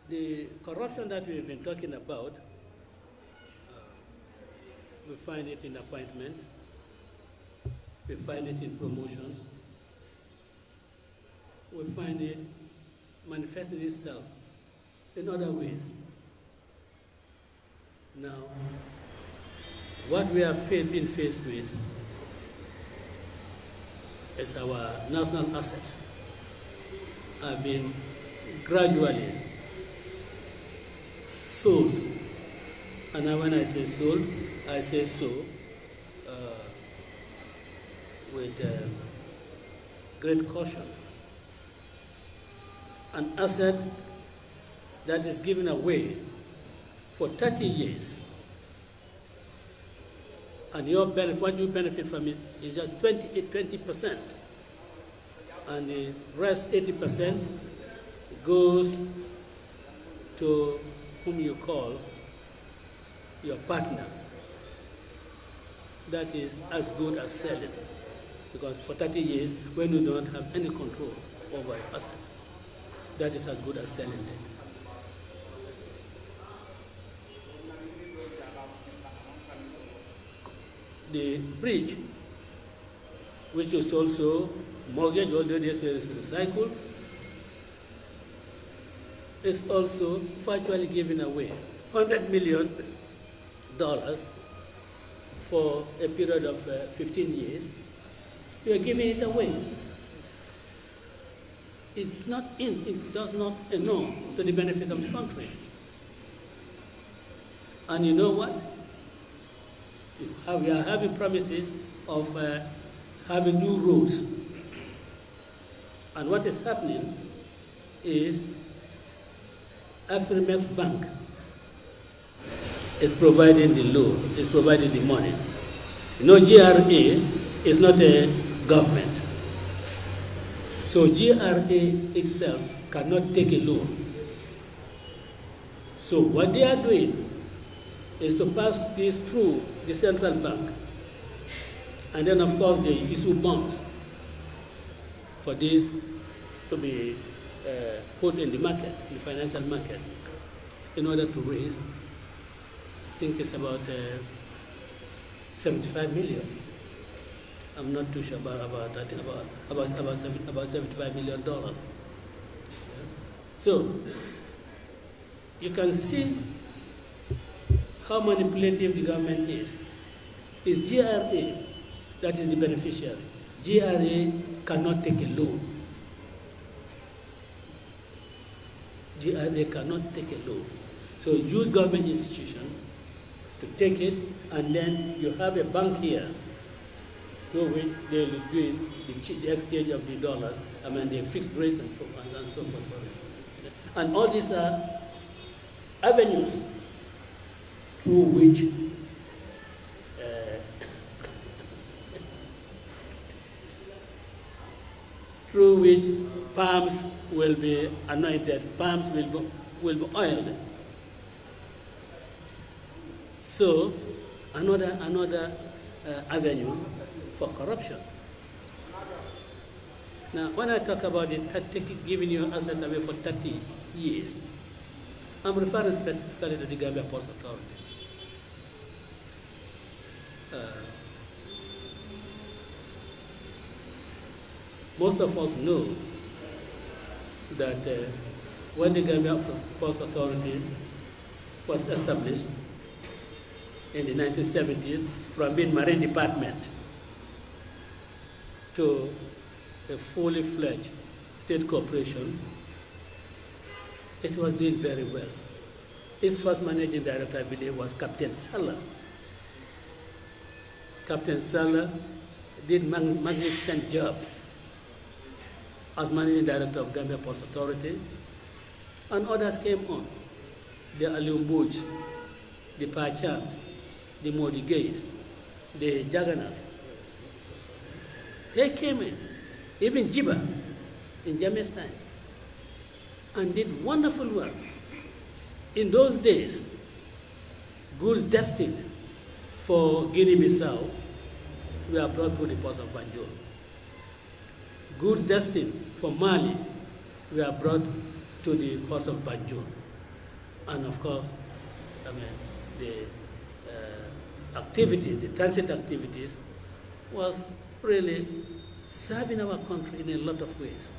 The corruption that we've been talking about, we find it in appointments, we find it in promotions, we find it manifesting itself in other ways. Now, what we have been faced with is our national assets have been gradually sold. And now when I say sold, I say so with great caution. An asset that is given away for 30 years, and what you benefit from it is just 20%, and the rest 80% goes to whom you call your partner. That is as good as selling, because for 30 years, when you don't have any control over your assets, that is as good as selling it. The bridge, which is also mortgage, although this is recycled, is also virtually giving away $100 million for a period of 15 years. You are giving it away. It does not inure to the benefit of the country. And you know what? We are having promises of having new roads. And what is happening is Afrimex Bank is providing the loan, is providing the money. You know, GRA is not a government. So GRA itself cannot take a loan. So what they are doing is to pass this through the central bank. And then, of course, they issue bonds for this to be put in the market, in the financial market, in order to raise, I think it's about 75 million. I'm not too sure about that, about $75 million. Yeah. So, you can see how manipulative the government is. It's GRA that is the beneficiary. GRA cannot take a loan. GRA cannot take a loan. So use government institution to take it, and then you have a bank here through which they will do the exchange of the dollars, the fixed rates and so forth. And all these are avenues through which palms will be anointed, palms will be oiled. So another avenue for corruption. Now, when I talk about giving you assets away for 30 years, I'm referring specifically to the Gambia Ports Authority. Most of us know that when the Gambia Ports Authority was established in the 1970s, from being Marine Department to a fully fledged state corporation, it was doing very well. Its first managing director, I believe, was Captain Salah. Captain Salah did magnificent job as managing director of Gambia Ports Authority, and others came on. The Alium Boots, the Pachans, the Modigays, the Jaganas. They came in, even Jiba in Jammeh's time, and did wonderful work. In those days, goods destined for Guinea-Bissau were brought to the ports of Banjul. Goods destined for Mali were brought to the ports of Banjul. And of course, I mean, the activities, the transit activities, was really serving our country in a lot of ways.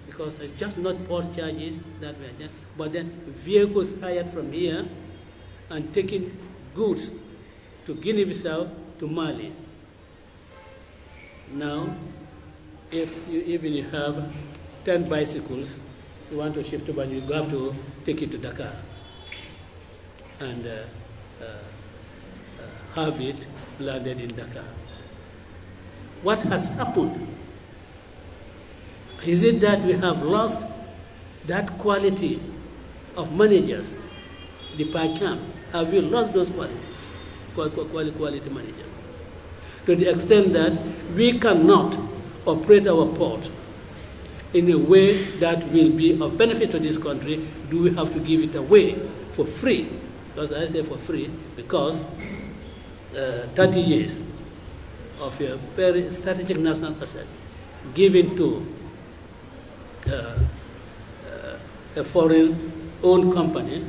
Because it's just not port charges that were there, but then vehicles hired from here and taking goods to Guinea-Bissau, to Mali. Now, if you even have 10 bicycles, you want to ship to Banjul, you have to take it to Dakar and have it landed in Dakar. What has happened? Is it that we have lost that quality of managers, the perchance? Have we lost those qualities, quality managers? To the extent that we cannot operate our port in a way that will be of benefit to this country, do we have to give it away for free? Because I say for free, because 30 years of a very strategic national asset given to a foreign-owned company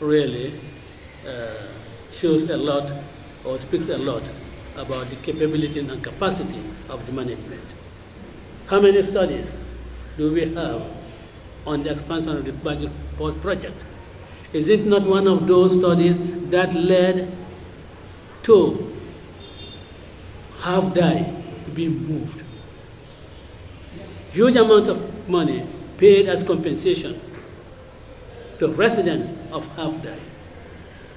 really shows a lot or speaks a lot about the capability and capacity of the management. How many studies do we have on the expansion of the Banjul Port project? Is it not one of those studies that led to Half-Dye being moved? Huge amount of money paid as compensation to residents of Half-Dye.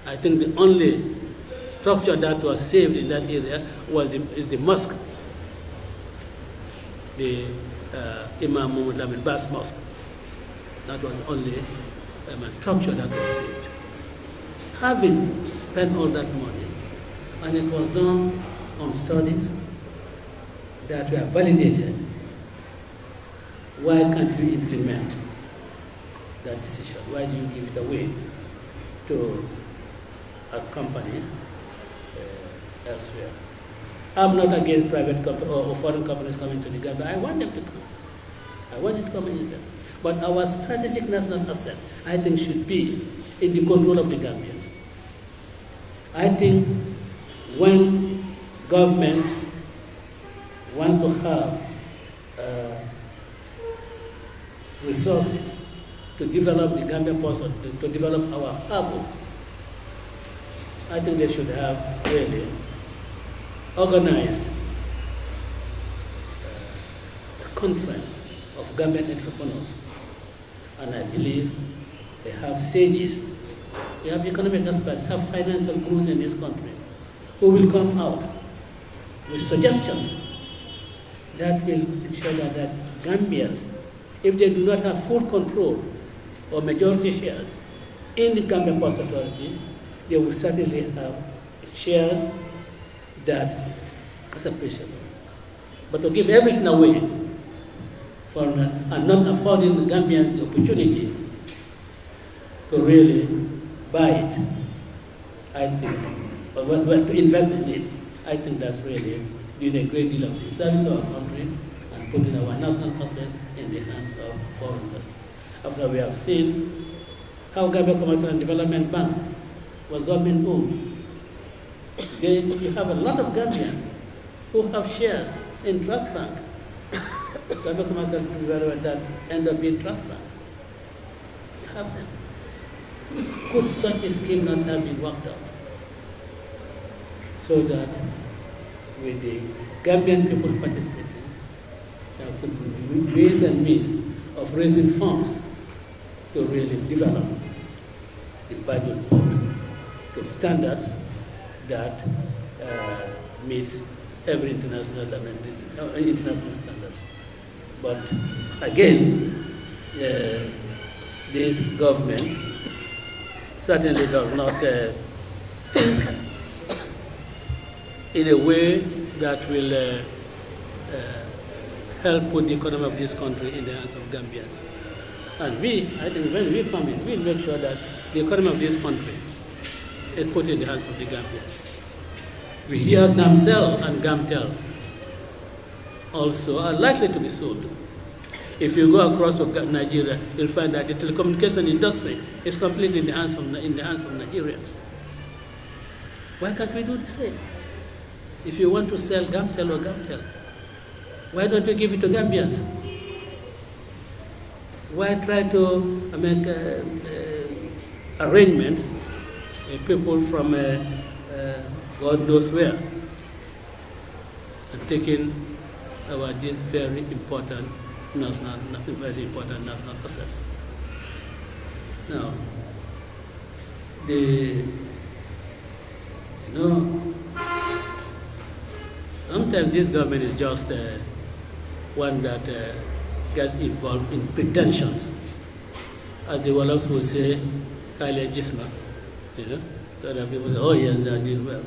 I think the only structure that was saved in that area is the mosque, the Imam Muhammad Lamin Bas Mosque. That was the only structure that was saved. Having spent all that money, and it was done on studies that were validated, why can't we implement that decision? Why do you give it away to a company elsewhere? I'm not against private companies or foreign companies coming to the Gambia. I want them to come. I want them to come and invest. But our strategic national asset, I think, should be in the control of the Gambians. I think when government wants to have resources to develop the Gambia port, to develop our harbor, I think they should have really organized a conference of Gambian entrepreneurs. And I believe they have sages, they have economic experts, have financial gurus in this country who will come out with suggestions that will ensure that Gambians, if they do not have full control or majority shares in the Gambia Ports Authority, they will certainly have shares that is appreciable. But to give everything away and not affording the Gambians the opportunity to really buy it, I think, or to invest in it, I think that's really doing a great deal of disservice to our country and putting our national assets in the hands of foreigners. After we have seen how Gambia Commercial and Development Bank was government owned, today you have a lot of Gambians who have shares in Trust Bank. Gambia Commercial and Development that end up being Trust Bank. You have them. Could such a scheme not have been worked out so that with the Gambian people participating, there could be ways and means of raising funds to really develop the Banjul port to standards that meets every international standards. But again, this government certainly does not think in a way that will help put the economy of this country in the hands of Gambians. And I think when we come in, we make sure that the economy of this country is put in the hands of the Gambians. We hear Gamcel and Gamtel also are likely to be sold. If you go across to Nigeria, you'll find that the telecommunication industry is completely in the hands of Nigerians. Why can't we do the same? If you want to sell Gamcell or Gamtel, why don't you give it to Gambians? Why try to make arrangements, people from God knows where, and taking this very important national assets. Now, sometimes this government is just one that gets involved in pretensions. As the Wallachs would say, Kyle Gisma, so that people say, oh yes, they are doing well.